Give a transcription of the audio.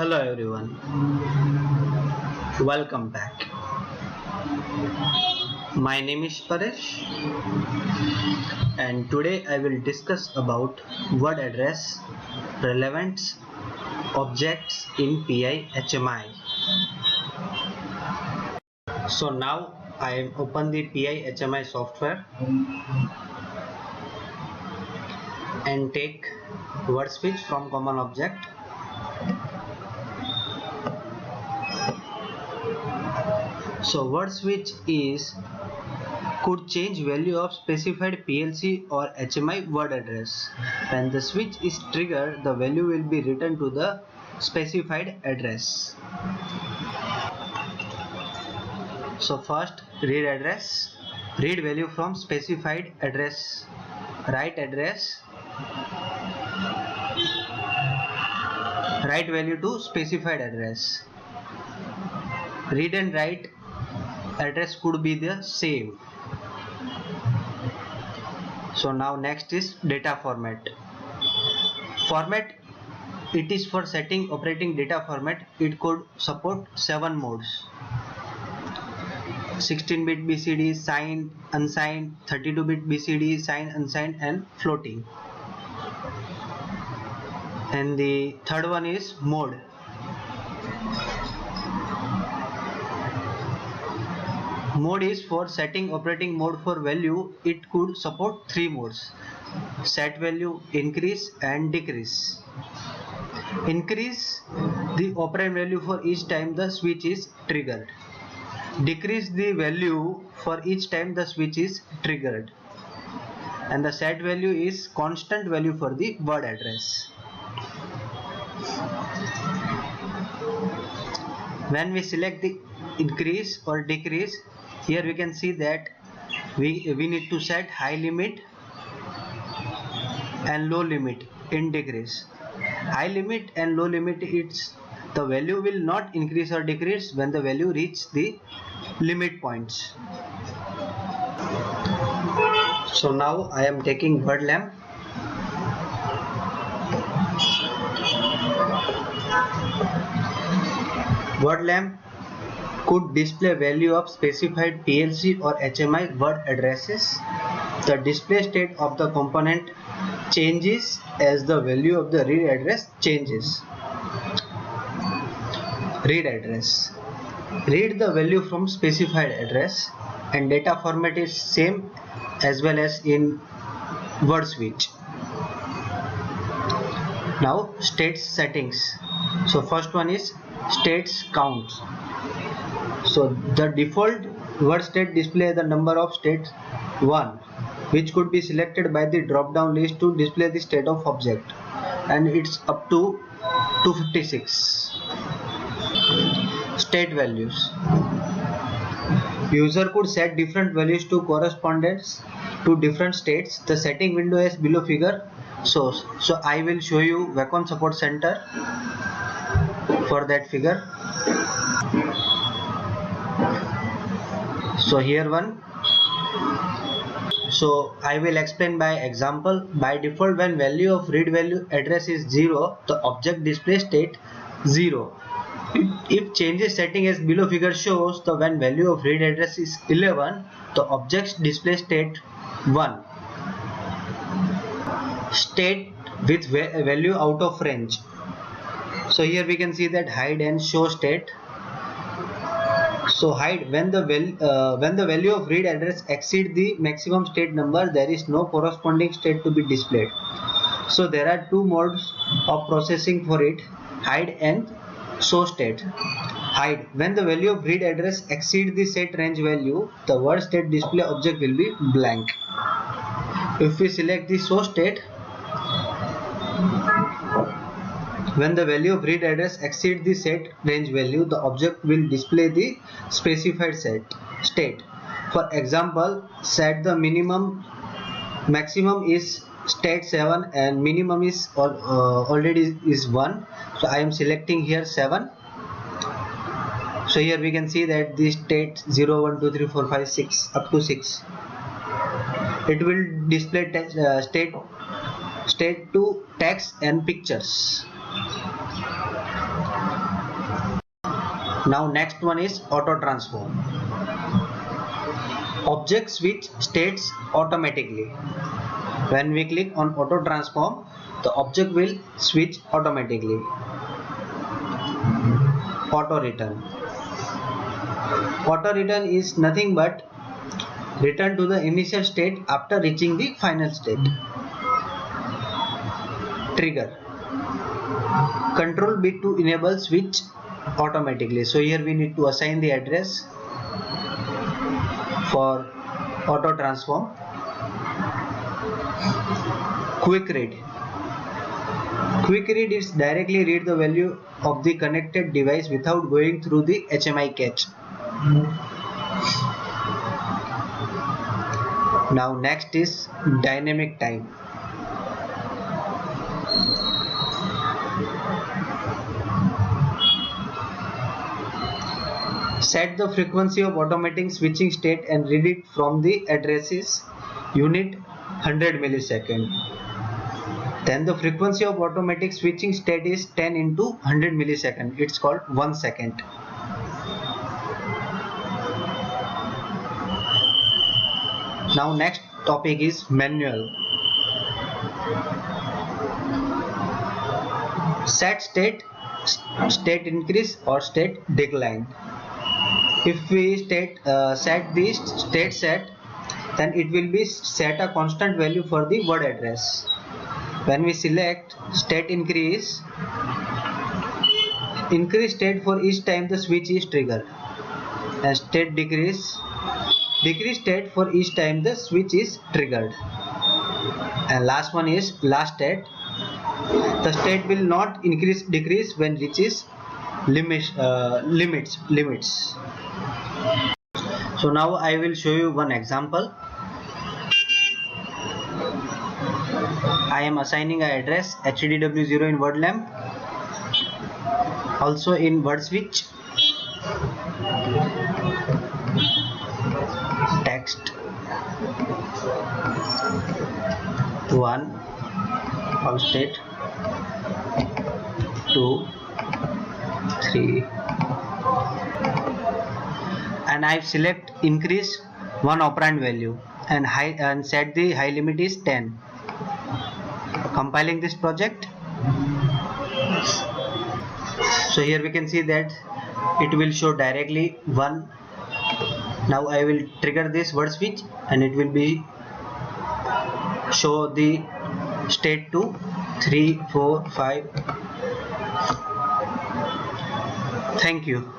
Hello everyone, welcome back. My name is Paresh and today I will discuss about word address, relevant objects in PI HMI. So now I have opened the PI HMI software and take word switch from common object. So word switch could change value of specified PLC or HMI word address. When the switch is triggered, the value will be written to the specified address. So first, read address. Read value from specified address. Write address. Write value to specified address. Read and write address could be the same. So now next is data format. Format, it is for setting operating data format. It could support 7 modes: 16-bit BCD, signed, unsigned, 32-bit BCD, signed, unsigned, and floating. And the third one is mode. Mode is for setting operating mode for value. It could support 3 modes: set value, increase, and decrease. Increase the operand value for each time the switch is triggered. Decrease the value for each time the switch is triggered. And the set value is constant value for the word address. When we select the increase or decrease, here we can see that we need to set high limit and low limit in decrease. High limit and low limit, it's the value will not increase or decrease when the value reaches the limit points. So now I am taking word lamp. Word lamp could display value of specified PLC or HMI word addresses. The display state of the component changes as the value of the read address changes. Read address. Read the value from specified address, and data format is same as well as in word switch. Now states settings. So first one is states count. So the default word state display the number of states 1, which could be selected by the drop down list to display the state of object, and it's up to 256. State values. User could set different values to correspondence to different states. The setting window is below figure. So I will show you Wacom Support Center for that figure. So here one. So I will explain by example. By default, when value of read value address is 0, the object display state 0. If changes setting as below figure shows, the when value of read address is 11, the object's display state 1. State with value out of range. So here we can see that hide and show state. So hide, when the value of read address exceeds the maximum state number, there is no corresponding state to be displayed. So there are 2 modes of processing for it: hide and show state. Hide, when the value of read address exceeds the set range value, the word state display object will be blank. If we select the show state, when the value of read address exceeds the set range value, the object will display the specified state. For example, set the maximum is state 7 and minimum is already is 1. So I am selecting here 7. So here we can see that the state 0, 1, 2, 3, 4, 5, 6 up to 6. It will display state to text and pictures. Now next one is auto transform. Object switch states automatically. When we click on auto transform, the object will switch automatically. Auto return. Auto return is nothing but return to the initial state after reaching the final state. Trigger. Control bit to enable switch automatically. So here we need to assign the address for auto transform. Quick read. Quick read is directly read the value of the connected device without going through the HMI cache. Now next is dynamic time. Set the frequency of automatic switching state and read it from the addresses unit 100 millisecond. Then the frequency of automatic switching state is 10 into 100 millisecond. It's called 1 second. Now next topic is manual. Set state increase or state decline. If we set the state set, then it will be set a constant value for the word address. When we select state increase state for each time the switch is triggered, and state decrease state for each time the switch is triggered. And last one is last state. The state will not decrease when reaches limits. So now I will show you one example. I am assigning an address HDW0 in word lamp, also in word switch, text 1, all state 2, 3, and I select increase one operand value and set the high limit is 10. Compiling this project, so here we can see that it will show directly 1. Now I will trigger this word switch and it will be show the state 2, 3, 4, 5. Thank you.